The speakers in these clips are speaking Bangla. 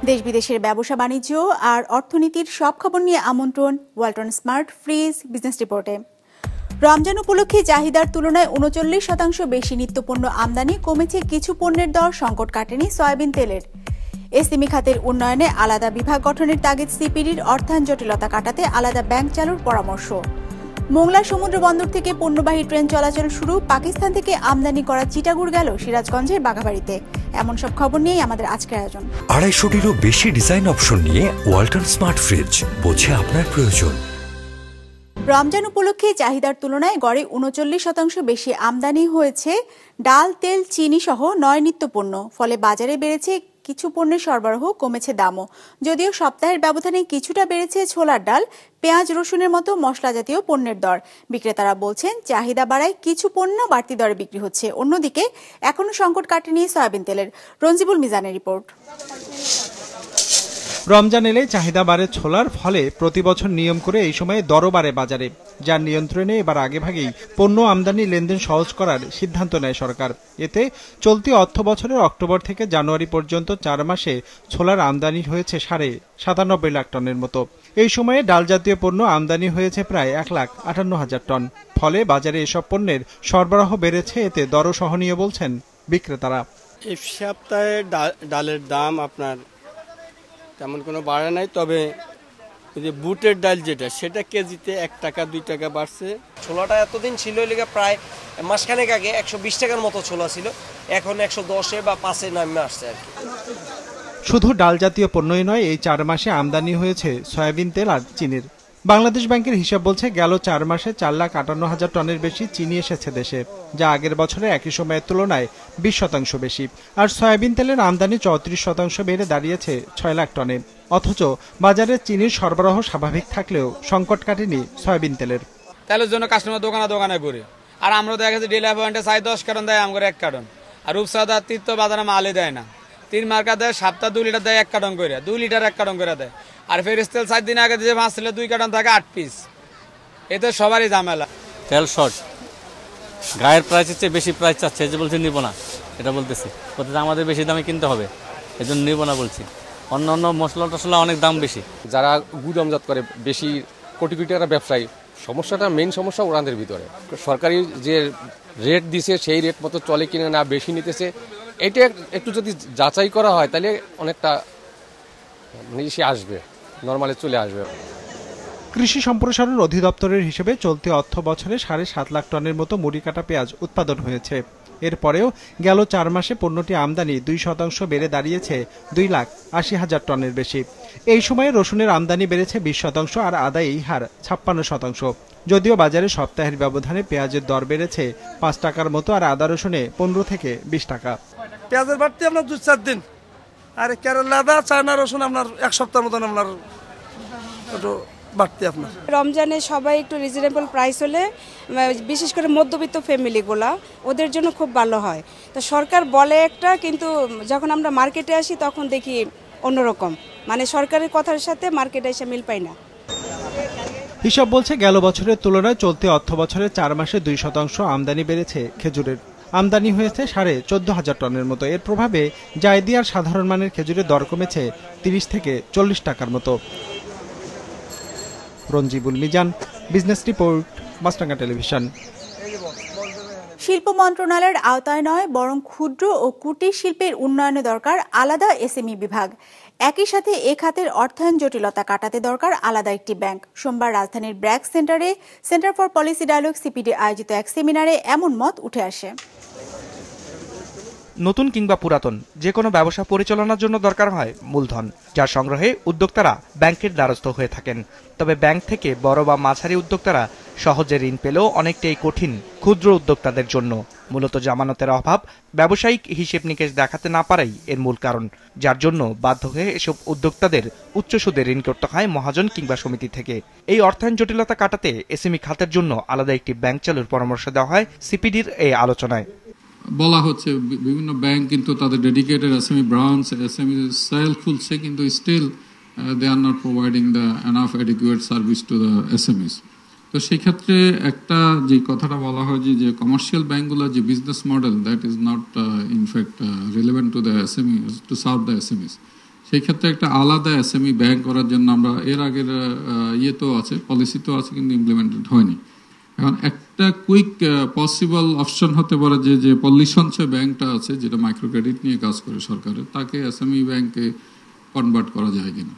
দেশ বিদেশের ব্যবসা বাণিজ্য আর অর্থনীতির সব খবর নিয়ে আমন্ত্রণ ওয়ালটন স্মার্ট ফ্রিজ বিজনেস রিপোর্টে। রমজান উপলক্ষে চাহিদার তুলনায় ৩৯% বেশি নিত্যপণ্য আমদানি, কমেছে কিছু পণ্যের দর, সংকট কাটেনি সয়াবিন তেলের। এসএমই খাতের উন্নয়নে আলাদা বিভাগ গঠনের তাগিদ সিপিডির, অর্থায়ন জটিলতা কাটাতে আলাদা ব্যাংক চালুর পরামর্শ। মোংলা সমুদ্র বন্দর থেকে পণ্যবাহী ট্রেন চলাচল শুরু, পাকিস্তান থেকে আমদানি করা চিটাগুড় গেল সিরাজগঞ্জের বাঘাবাড়িতে। এমন সব খবর নিয়েই আমাদের আজকের আয়োজন। ২৫০টিরও বেশি ডিজাইন অপশন নিয়ে ওয়ালটন স্মার্ট ফ্রিজ, বোঝে আপনার প্রয়োজন। রমজান উপলক্ষে চাহিদার তুলনায় গড়ে ৩৯% বেশি আমদানি হয়েছে ডাল, তেল, চিনি সহ ৯ নিত্যপণ্য। ফলে বাজারে বেড়েছে কিছু পণ্যের সরবরাহ, কমেছে দামও। যদিও সপ্তাহের ব্যবধানে কিছুটা বেড়েছে ছোলার ডাল, পেঁয়াজ, রসুনের মতো মশলা জাতীয় পণ্যের দর। বিক্রেতারা বলছেন চাহিদা বাড়ায় কিছু পণ্য বাড়তি দরে বিক্রি হচ্ছে। অন্যদিকে এখনো সংকট কাটেনি সয়াবিন তেলের। রঞ্জিবুল মিজানের রিপোর্ট। রমজান এলে চাহিদা বাড়ে ছোলার, ফলে প্রতি বছর নিয়ম করে এই সময়ে দরও বাড়ে বাজারে। যার নিয়ন্ত্রণে এবার আগেভাগেই পণ্য আমদানি লেনদেন সহজ করার সিদ্ধান্ত নেয় সরকার। এতে চলতি অর্থ বছরের অক্টোবর থেকে জানুয়ারি পর্যন্ত 4 মাসে ছোলার আমদানি হয়েছে ৯৭ লাখ টনের মতো। এই সময়ে ডাল জাতীয় পণ্য আমদানি হয়েছে প্রায় ১,৫৮,০০০ টন। ফলে বাজারে এসব পণ্যের সরবরাহ বেড়েছে, এতে দরও সহনীয় বলছেন বিক্রেতারা। এই সপ্তাহে ডালের দাম আপনার তেমন কোনো বাড়ে নাই, তবে ওই যে বুটের ডাল যেটা, সেটা কেজিতে 1 টাকা 2 টাকা বাড়ছে। ছোলাটা এতদিন ছিল লেগে প্রায় মাসখানেক আগে 120 টাকার মতো ছোলা ছিল, এখন 110-এ বা 5-এ নামে আসছে আর কি। শুধু ডাল জাতীয় পণ্যই নয়, এই 4 মাসে আমদানি হয়েছে সয়াবিন তেল আর চিনির। বাংলাদেশ ব্যাংকের হিসাব বলছে গেল 4 মাসে 4,58,০০০ টনের বেশি চিনি এসেছে দেশে, যা আগের বছরে একই সময়ের তুলনায় 20% বেশি। আর সয়াবিন তেলের আমদানি 34% বেড়ে দাঁড়িয়েছে 6 লাখ টনে। অথচ বাজারে চিনির সরবরাহ স্বাভাবিক থাকলেও সংকট কাটেনি সয়াবিন তেলের। তেলের জন্য কাস্টমার দোকানে ঘুরে, আর আমরা দেখা যাচ্ছে ডিলার পয়েন্টে 10 কার্টন দেয়, আমরা 1 কার্টন। আর রূপসাদা তীর্থ বাজারে মালে দেয় না, 3 মার্কা দেয়, সপ্তাহ 2 লিটার দেয় 1 কার্টন করে, 2 লিটার 1 কার্টন করে দেয়। আর ফেরিস তেল 7 দিন আগে যে 5 ছিল 2 কার্টন থাকে 8 পিস। এতে সবারই ঝামেলা। তেল শর্ট, গায়ের প্রাইসের চেয়ে বেশি প্রাইস চাচ্ছে, যে বলছে নিব না, এটা বলতেছি। প্রতিটা আমাদের বেশি দামে কিনতে হবে, এই জন্য নিব না বলছি। অন্য মশলা টশলা অনেক দাম বেশি। যারা গুদামজাত করে বেশি কোটি কোটি টাকার ব্যবসায়ী, সমস্যাটা মেইন সমস্যা ওনাদের ভিতরে। সরকারি যে রেট দিছে সেই রেট মতো চলে কিনা না, বেশি নিতেছে, এটা একটু যদি যাচাই করা হয় তাহলে অনেকটা এসে আসবে, নর্মালে চলে আসবে। কৃষি সম্প্রসারণ অধিদপ্তরের হিসেবে চলতি অর্থ বছরে 7.5 লাখ টনের মতো মুড়ি কাটা পেঁয়াজ উৎপাদন হয়েছে। এরপরেও গেল 4 মাসে পণ্যটি আমদানি 2% বেড়ে দাঁড়িয়েছে 2,80,000 টনের বেশি। এই সময়ে রসুনের আমদানি বেড়েছে 20% আর আদায় এই হার 56%। যদিও বাজারে সপ্তাহের ব্যবধানে পেঁয়াজের দর বেড়েছে 5 টাকার মতো, আর আদা রসুনে 15 থেকে 20 টাকা। পেঁয়াজের বাড়তি আপনার 2-4 দিন, আর কেরালা আদা, চায়না রসুন আপনার 1 সপ্তাহ মতন আপনার বাড়তি। আপনার রমজানে সবাই একটু রিজনেবল প্রাইস হলে, বিশেষ করে মধ্যবিত্ত ফ্যামিলিগুলা, ওদের জন্য খুব ভালো হয়। তো সরকার বলে একটা, কিন্তু যখন আমরা মার্কেটে আসি তখন দেখি অন্যরকম, মানে সরকারের কথার সাথে মার্কেটে এসে মিল পাই না। হিসাব বলছে গেল বছরের তুলনায় চলতি অর্থ বছরে 4 মাসে 2% আমদানি বেড়েছে খেজুরের। আমদানি হয়েছে 14,500 টনের মতো। এর প্রভাবে জায়দি আর সাধারণ মানের খেজুরের দর কমেছে 30 থেকে 40 টাকার মতো। রঞ্জিবুল মিজান, বিজনেস রিপোর্ট, মাছরাঙা টেলিভিশন। শিল্প মন্ত্রণালয়ের আওতায় নয়, বরং ক্ষুদ্র ও কুটির শিল্পের উন্নয়নে দরকার আলাদা এসএমই বিভাগ। একই সাথে এ খাতের অর্থায়ন জটিলতা কাটাতে দরকার আলাদা একটি ব্যাংক। সোমবার রাজধানীর ব্র্যাক সেন্টারে centre for policy dialogue CPD আয়োজিত এক সেমিনারে এমন মত উঠে আসে। নতুন কিংবা পুরাতন যে কোনো ব্যবসা পরিচালনার জন্য দরকার হয় মূলধন, যার সংগ্রহে উদ্যোক্তারা ব্যাংকের দ্বারস্থ হয়ে থাকেন। তবে ব্যাংক থেকে বড় বা মাঝারি উদ্যোক্তারা সহজে ঋণ পেলেও অনেকটাই কঠিন ক্ষুদ্র উদ্যোক্তাদের জন্য। মূলত জামানতের অভাব, ব্যবসায়িক হিসেব নিকেশ দেখাতে না পারাই এর মূল কারণ, যার জন্য বাধ্য হয়ে এসব উদ্যোক্তাদের উচ্চ সুদে ঋণ করতে হয় মহাজন কিংবা সমিতি থেকে। এই অর্থায়ন জটিলতা কাটাতে এসএমই খাতের জন্য আলাদা একটি ব্যাংক চালুর পরামর্শ দেওয়া হয় সিপিডির এই আলোচনায়। বলা হচ্ছে বিভিন্ন ব্যাংক কিন্তু তাদের dedicated SME branch, SME cell খুলছে, কিন্তু still they are not providing the enough adequate service to the SMEs. তো সেই ক্ষেত্রে একটা যে কথাটা বলা হয় যে কমার্শিয়াল ব্যাংকগুলোর যে business model, that is not in fact relevant to the SMEs, to serve the SMEs. সেই ক্ষেত্রে একটা আলাদা এসএমই ব্যাংক করার জন্য আমরা এর আগের ইয়েতেও আছে, পলিসিতেও আছে, কিন্তু ইমপ্লিমেন্টেড হয়নি। এখন একটা কুইক পসিবল অপশন হতে পারে যে পল্লী সঞ্চয় ব্যাংকটা আছে, যেটা মাইক্রো ক্রেডিট নিয়ে কাজ করে সরকারের, তাকে এসএমই ব্যাংকে কনভার্ট করা যায় কিনা।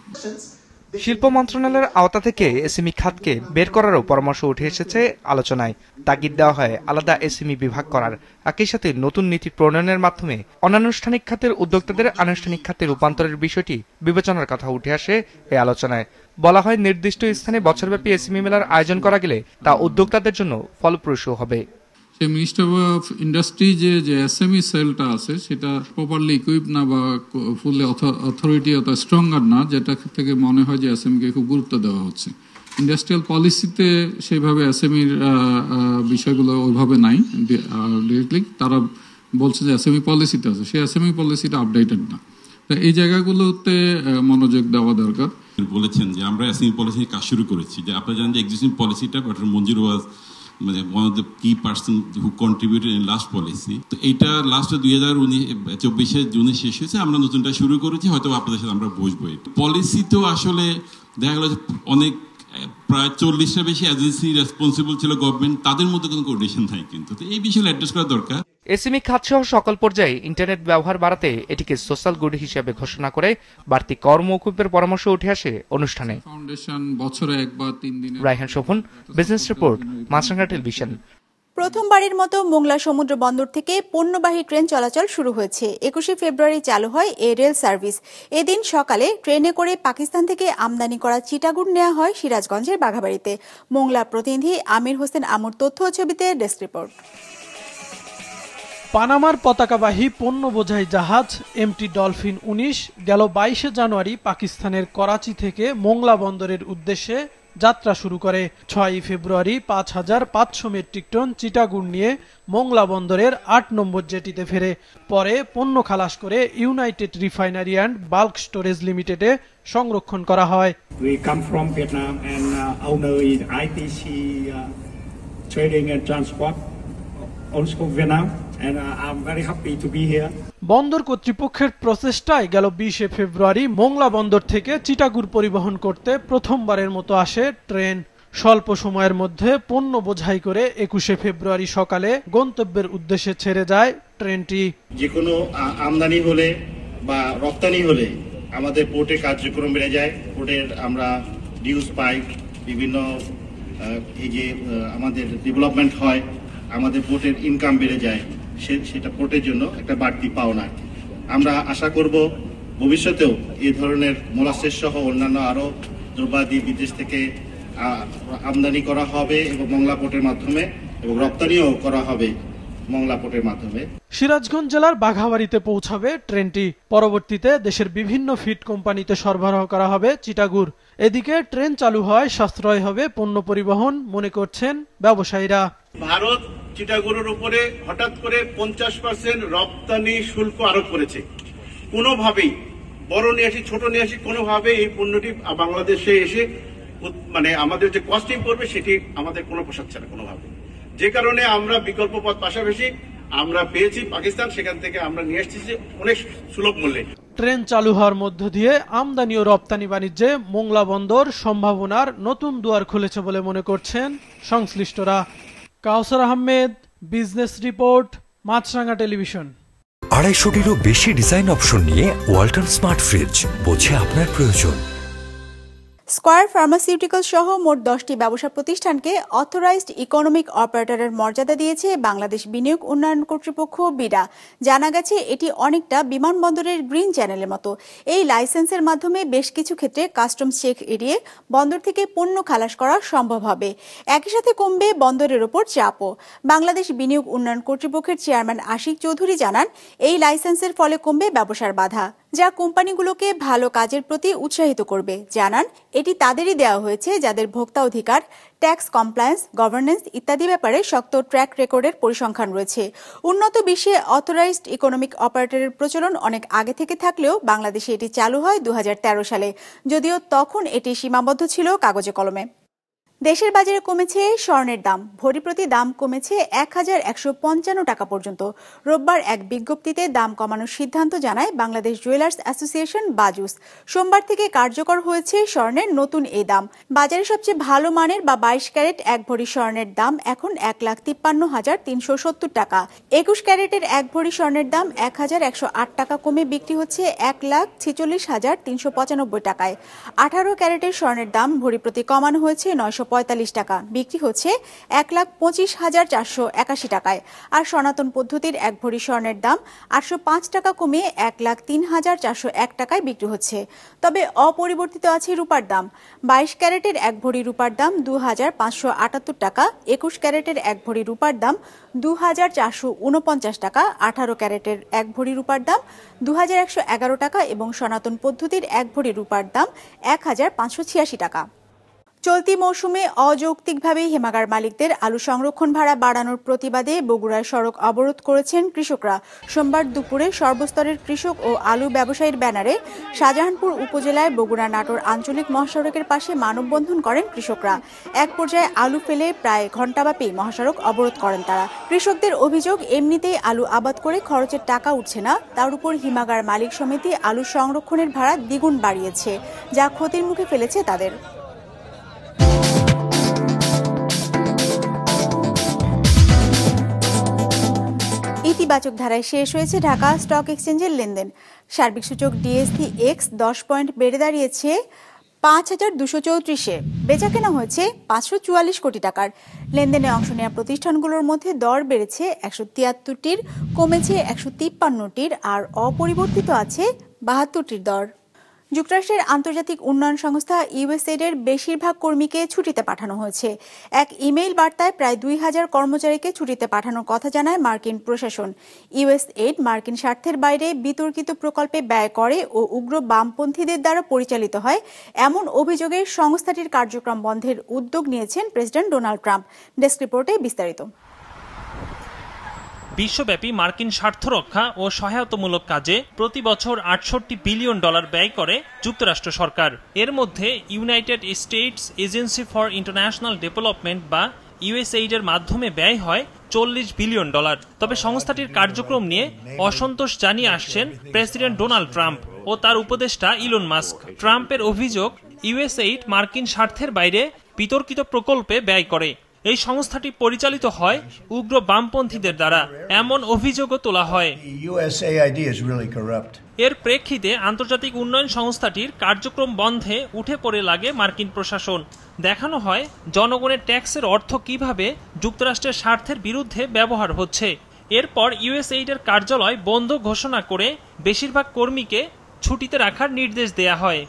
শিল্প মন্ত্রণালয়ের আওতা থেকে এসএমই খাতকে বের করারও পরামর্শ উঠে এসেছে আলোচনায়। তাগিদ দেওয়া হয় আলাদা এসএমই বিভাগ করার। একই সাথে নতুন নীতি প্রণয়নের মাধ্যমে অনানুষ্ঠানিক খাতের উদ্যোক্তাদের আনুষ্ঠানিক খাতে রূপান্তরের বিষয়টি বিবেচনার কথা উঠে আসে এই আলোচনায়। বলা হয় নির্দিষ্ট স্থানে বছরব্যাপী এসএমই মেলার আয়োজন করা গেলে তা উদ্যোক্তাদের জন্য ফলপ্রসূ হবে। সেই মিনিস্টার অফ ইন্ডাস্ট্রি যে এসএমই সেলটা আছে সেটা প্রপারলি ইকুইপ না বা ফুললি অথরিটি অত স্ট্রঙ্গার না, যেটা থেকে মনে হয় যে এসএমইকে খুব গুরুত্ব দেওয়া হচ্ছে। ইন্ডাস্ট্রিয়াল পলিসিতে সেইভাবে এসএমইর বিষয়গুলো ওইভাবে নাই ডিরেক্টলি। তারা বলছে যে এসএমই পলিসিতে আছে, সেই এসএমই পলিসিটা আপডেটেড না। তো এই জায়গাগুলোতে মনোযোগ দেওয়া দরকার। বলেছেন যে আমরা এসএমই পলিসি কাজ শুরু করেছি, যে আপনারা জানেন যে এক্সিস্টিং পলিসিটা ডক্টর মঞ্জুর ওয়াজ মানে one of the key person who contributed in last policy। তো এইটা লাস্টে 2024 জুনে শেষ হয়েছে, আমরা নতুনটা শুরু করেছি, হয়তো আপনাদের সাথে আমরা বসবো। পলিসি তো আসলে দেখা গেল যে অনেক প্রায় 40টার বেশি এজেন্সি রেসপন্সিবল ছিল গভর্নমেন্ট, তাদের মধ্যে কোনো কোঅর্ডিনেশন নাই, কিন্তু তো এই বিষয়ে অ্যাড্রেস করা দরকার। এসএমই খাত সহ সকল পর্যায়ে ইন্টারনেট ব্যবহার বাড়াতে এটিকে সোশ্যাল গুড হিসেবে ঘোষণা করে বাড়তি কর মওকুফের পরামর্শ উঠে আসে অনুষ্ঠানে। ফাউন্ডেশন বছরে 1 বা 3 দিন। রায়হান শোভন, বিজনেস রিপোর্ট, মাছরাঙা টেলিভিশন। প্রথমবারের মতো মোংলা সমুদ্র বন্দর থেকে পণ্যবাহী ট্রেন চলাচল শুরু হয়েছে। 21 ফেব্রুয়ারি চালু হয় এই রেল সার্ভিস। এদিন সকালে ট্রেনে করে পাকিস্তান থেকে আমদানি করা চিটাগুড় নেওয়া হয় সিরাজগঞ্জের বাঘাবাড়িতে। মোংলা প্রতিনিধি আমির হোসেন আমুর তথ্য ও ছবিতে ডেস্ক রিপোর্ট। পানামার পতাকাবাহী পণ্য বোঝাই জাহাজ এমটি ডলফিন 19 গেল 22 জানুয়ারি পাকিস্তানের করাচি থেকে মোংলা বন্দরের উদ্দেশ্যে যাত্রা শুরু করে। 6 ফেব্রুয়ারি 5500 মেট্রিক টন চিটাগুড় নিয়ে মোংলা বন্দরের 8 নম্বর জেটিতে ফেরে। পরে পণ্য খালাস করে United refinery and bulk storage লিমিটেডে সংরক্ষণ করা হয়। We come from Vietnam and owner is ITC Trading and Transport also Vietnam and I'm very happy to be here. বন্দর কর্তৃপক্ষের প্রচেষ্টায় গেল 20 ফেব্রুয়ারি মোংলা বন্দর থেকে চিটাগুড় পরিবহন করতে প্রথমবারের মতো আসে ট্রেন। স্বল্প সময়ের মধ্যে পণ্য বোঝাই করে 21 ফেব্রুয়ারি সকালে গন্তব্যের উদ্দেশ্যে ছেড়ে যায় ট্রেনটি। যে কোনো আমদানি হলে বা রপ্তানি হলে আমাদের পোর্টে কার্যক্রম বেড়ে যায়, পোর্টের আমরা ডিউজ পাই, বিভিন্ন এই যে আমাদের ডেভেলপমেন্ট হয়, আমাদের পোর্টের ইনকাম বেড়ে যায়, সেটা পোর্টের জন্য একটা বাড়তি পাওনা। আমরা আশা করব ভবিষ্যতেও এই ধরনের মোলাসেস সহ অন্যান্য আরও দ্রব্যাদি বিদেশ থেকে আমদানি করা হবে এবং মোংলা পোর্টের মাধ্যমে, এবং রপ্তানিও করা হবে মোংলা পোর্টের মাধ্যমে। সিরাজগঞ্জ জেলার বাঘাবাড়িতে পৌঁছাবে ট্রেনটি। পরবর্তীতে দেশের বিভিন্ন ফিড কোম্পানিতে সরবরাহ করা হবে চিটাগুড়। এদিকে ট্রেন চালু হয় সাশ্রয় হবে পণ্য পরিবহন মনে করছেন ব্যবসায়ীরা। ভারত চিটাগুড়ের উপরে হঠাৎ করে 50% রপ্তানি শুল্ক আরোপ করেছে। কোনোভাবেই বড় নিয়ে আসি ছোট নিয়ে আসি, কোনোভাবে এই পণ্যটি বাংলাদেশে এসে মানে আমাদের যে কস্টিং করবে সেটি আমাদের কোনো পোষাচ্ছে না কোনোভাবে। যে কারণে আমরা বিকল্প পথ পাশাপাশি আমরা পেয়েছি পাকিস্তান, সেখান থেকে আমরা নিয়ে এসেছি অনেক সুলভ মূল্যে। ট্রেন চালু হওয়ার মধ্য দিয়ে আমদানি ও রপ্তানি বাণিজ্যে মোংলা বন্দর সম্ভাবনার নতুন দুয়ার খুলেছে বলে মনে করছেন সংশ্লিষ্টরা। কাউসার আহমেদ, বিজনেস রিপোর্ট, মাছরাঙা টেলিভিশন। 250-টিরও বেশি ডিজাইন অপশন নিয়ে ওয়ালটন স্মার্ট ফ্রিজ, বোঝে আপনার প্রয়োজন। স্কয়ার ফার্মাসিউটিক্যালস সহ মোট 10টি ব্যবসা প্রতিষ্ঠানকে অথরাইজড ইকোনমিক অপারেটরের মর্যাদা দিয়েছে বাংলাদেশ বিনিয়োগ উন্নয়ন কর্তৃপক্ষ বিডা। জানা গেছে এটি অনেকটা বিমানবন্দরের গ্রিন চ্যানেলের মতো। এই লাইসেন্সের মাধ্যমে বেশ কিছু ক্ষেত্রে কাস্টমস চেক এড়িয়ে বন্দর থেকে পণ্য খালাস করা সম্ভব হবে। একই সাথে কমবে বন্দরের ওপর চাপও। বাংলাদেশ বিনিয়োগ উন্নয়ন কর্তৃপক্ষের চেয়ারম্যান আশিক চৌধুরী জানান, এই লাইসেন্সের ফলে কমবে ব্যবসার বাধা, যা কোম্পানিগুলোকে ভালো কাজের প্রতি উৎসাহিত করবে। জানান, এটি তাদেরই দেওয়া হয়েছে যাদের ভোক্তা অধিকার, ট্যাক্স কমপ্লায়েন্স, গভর্নেন্স ইত্যাদি ব্যাপারে শক্ত ট্র্যাক রেকর্ডের পরিসংখ্যান রয়েছে। উন্নত বিশ্বে অথরাইজড ইকোনমিক অপারেটরের প্রচলন অনেক আগে থেকে থাকলেও বাংলাদেশে এটি চালু হয় 2013 সালে, যদিও তখন এটি সীমাবদ্ধ ছিল কাগজে কলমে। দেশের বাজারে কমেছে স্বর্ণের দাম। ভরি প্রতি দাম কমেছে ১,১৫৫ টাকা পর্যন্ত। রোববার এক বিজ্ঞপ্তিতে দাম কমানোর সিদ্ধান্ত জানায় বাংলাদেশ জুয়েলার্স অ্যাসোসিয়েশন বাজুস। সোমবার থেকে কার্যকর হয়েছে স্বর্ণের নতুন এই দাম। বাজারে সবচেয়ে ভালো মানের বা ২২ ক্যারেট ১ ভরি স্বর্ণের দাম এখন ১,৫৩,৩৭০ টাকা। ২১ ক্যারেটের ১ ভরি স্বর্ণের দাম ১,১০৮ টাকা কমে বিক্রি হচ্ছে ১,৪৬,৩৯৫ টাকায়। ১৮ ক্যারেটের স্বর্ণের দাম ভরি প্রতি কমানো হয়েছে ৯৪৫ টাকা, বিক্রি হচ্ছে ১,২৫,৪৮১ টাকায়। আর সনাতন পদ্ধতির ১ ভরি স্বর্ণের দাম ৮০৫ টাকা কমে ১,০৩,৪০১ টাকায় বিক্রি হচ্ছে। তবে অপরিবর্তিত আছে রূপার দাম। ২২ ক্যারেটের ১ ভরি রূপার দাম ২,৫৭৮ টাকা, ২১ ক্যারেটের ১ ভরি রূপার দাম ২,৪৪৯ টাকা, ১৮ ক্যারেটের ১ ভরি রূপার দাম ২,১১১ টাকা এবং সনাতন পদ্ধতির ১ ভরি রূপার দাম ১,৫৮৬ টাকা। চলতি মৌসুমে অযৌক্তিকভাবে হিমাগার মালিকদের আলু সংরক্ষণ ভাড়া বাড়ানোর প্রতিবাদে বগুড়ায় সড়ক অবরোধ করেছেন কৃষকরা। সোমবার দুপুরে সর্বস্তরের কৃষক ও আলু ব্যবসায়ীর ব্যানারে শাহজাহানপুর উপজেলায় বগুড়া নাটোর আঞ্চলিক মহাসড়কের পাশে মানববন্ধন করেন কৃষকরা। এক পর্যায়ে আলু ফেলে প্রায় ঘণ্টাব্যাপী মহাসড়ক অবরোধ করেন তারা। কৃষকদের অভিযোগ, এমনিতেই আলু আবাদ করে খরচের টাকা উঠছে না, তার উপর হিমাগার মালিক সমিতি আলু সংরক্ষণের ভাড়া দ্বিগুণ বাড়িয়েছে, যা ক্ষতির মুখে ফেলেছে তাদের। ইতিবাচক ধারায় শেষ হয়েছে ঢাকা স্টক এক্সচেঞ্জের লেনদেন। সার্বিক সূচক ডিএসসি এক্স ১০ পয়েন্ট বেড়ে দাঁড়িয়েছে ৫,২৩৪-এ। বেচাকেনা হয়েছে ৫৪৪ কোটি টাকার। লেনদেনে অংশ নেওয়া প্রতিষ্ঠানগুলোর মধ্যে দর বেড়েছে ১৭৩টির, কমেছে ১৫৩টির আর অপরিবর্তিত আছে ৭২টির দর। যুক্তরাষ্ট্রের আন্তর্জাতিক উন্নয়ন সংস্থা ইউএসএইডের বেশিরভাগ কর্মীকে ছুটিতে পাঠানো হয়েছে। এক ইমেইল বার্তায় প্রায় ২,০০০ কর্মচারীকে ছুটিতে পাঠানোর কথা জানায় মার্কিন প্রশাসন। ইউএসএইড মার্কিন স্বার্থের বাইরে বিতর্কিত প্রকল্পে ব্যয় করে ও উগ্র বামপন্থীদের দ্বারা পরিচালিত হয় এমন অভিযোগে সংস্থাটির কার্যক্রম বন্ধের উদ্যোগ নিয়েছেন প্রেসিডেন্ট ডোনাল্ড ট্রাম্প। ডেস্ক রিপোর্টে বিস্তারিত। বিশ্বব্যাপী মার্কিন স্বার্থ রক্ষা ও সহায়তামূলক কাজে প্রতি বছর $৬৮ বিলিয়ন ব্যয় করে যুক্তরাষ্ট্র সরকার। এর মধ্যে United states agency for international development বা ইউএসএইডের মাধ্যমে ব্যয় হয় $৪০ বিলিয়ন। তবে সংস্থাটির কার্যক্রম নিয়ে অসন্তোষ জানিয়ে আসছেন প্রেসিডেন্ট ডোনাল্ড ট্রাম্প ও তার উপদেষ্টা ইলন মাস্ক। ট্রাম্পের অভিযোগ, ইউএসএইড মার্কিন স্বার্থের বাইরে বিতর্কিত প্রকল্পে ব্যয় করে। এই সংস্থাটি পরিচালিত হয় উগ্র বামপন্থীদের দ্বারা, এমন অভিযোগও তোলা হয়। এর প্রেক্ষিতে আন্তর্জাতিক উন্নয়ন সংস্থাটির কার্যক্রম বন্ধে উঠে পড়ে লাগে মার্কিন প্রশাসন। দেখানো হয় জনগণের ট্যাক্সের অর্থ কিভাবে যুক্তরাষ্ট্রের স্বার্থের বিরুদ্ধে ব্যবহার হচ্ছে। এরপর ইউএসএইডের কার্যালয় বন্ধ ঘোষণা করে বেশিরভাগ কর্মীকে ছুটিতে রাখার নির্দেশ দেয়া হয়।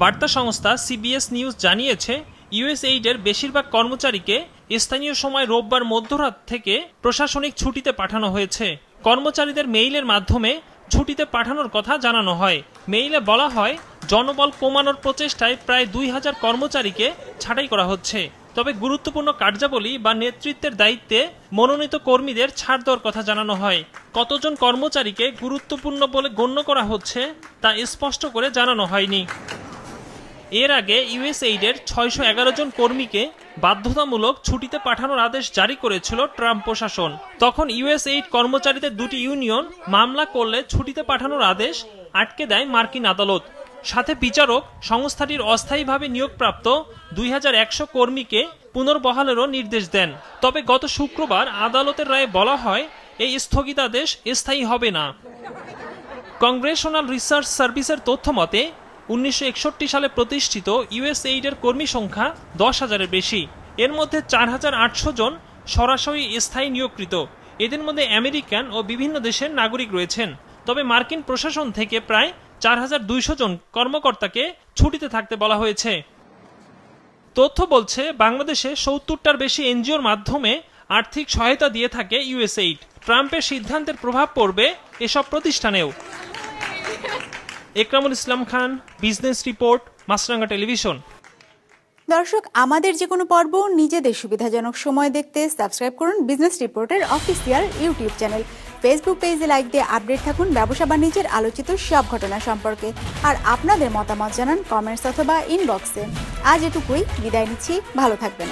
বার্তা সংস্থা সিবিএস নিউজ জানিয়েছে, ইউএসএইডের বেশিরভাগ কর্মচারীকে স্থানীয় সময় রোববার মধ্যরাত থেকে প্রশাসনিক ছুটিতে পাঠানো হয়েছে। কর্মচারীদের মেইলের মাধ্যমে ছুটিতে পাঠানোর কথা জানানো হয়। মেইলে বলা হয়, জনবল কমানোর প্রচেষ্টায় প্রায় ২,০০০ কর্মচারীকে ছাঁটাই করা হচ্ছে। তবে গুরুত্বপূর্ণ কার্যাবলী বা নেতৃত্বের দায়িত্বে মনোনীত কর্মীদের ছাড় দেওয়ার কথা জানানো হয়। কতজন কর্মচারীকে গুরুত্বপূর্ণ বলে গণ্য করা হচ্ছে তা স্পষ্ট করে জানানো হয়নি। এর আগে ইউএসএইডের ৬১১ জন কর্মীকে বাধ্যতামূলক ছুটিতে পাঠানোর আদেশ জারি করেছিল ট্রাম্প প্রশাসন। তখন ইউএসএইড কর্মচারীদের দুটি ইউনিয়ন মামলা করলে ছুটিতে পাঠানোর আদেশ আটকে দেয় মার্কিন আদালত। সাথে বিচারক সংস্থাটির অস্থায়ীভাবে নিয়োগপ্রাপ্ত ২১০০ কর্মীকে পুনর্বহালেরও নির্দেশ দেন। তবে গত শুক্রবার আদালতের রায়ে বলা হয়, এই স্থগিতাদেশ স্থায়ী হবে না। কংগ্রেশনাল রিসার্চ সার্ভিসের তথ্য মতে ১৯৬১ সালে প্রতিষ্ঠিত ইউএসএইডের কর্মী সংখ্যা ১০,০০০-এর বেশি। এর মধ্যে ৪,৮০০ জন সরাসরি স্থায়ী নিয়োগকৃত। এদের মধ্যে আমেরিকান ও বিভিন্ন দেশের নাগরিক রয়েছেন। তবে মার্কিন প্রশাসন থেকে প্রায় ৪,২০০ জন কর্মকর্তাকে ছুটিতে থাকতে বলা হয়েছে। তথ্য বলছে, বাংলাদেশে ৭০টার বেশি এনজিওর মাধ্যমে আর্থিক সহায়তা দিয়ে থাকে ইউএসএইড। ট্রাম্পের সিদ্ধান্তের প্রভাব পড়বে এসব প্রতিষ্ঠানেও। একরামুল ইসলাম খান, বিজনেস রিপোর্ট, মাছরাঙ্গা টেলিভিশন। দর্শক, আমাদের যে কোনো পর্ব নিজেদের সুবিধাজনক সময় দেখতে সাবস্ক্রাইব করুন বিজনেস রিপোর্টের অফিসিয়াল ইউটিউব চ্যানেল। ফেসবুক পেজে লাইক দিয়ে আপডেট থাকুন ব্যবসা বাণিজ্যের আলোচিত সব ঘটনা সম্পর্কে। আর আপনাদের মতামত জানান কমেন্টস অথবা ইনবক্সে। আজ এটুকুই, বিদায় নিচ্ছি, ভালো থাকবেন।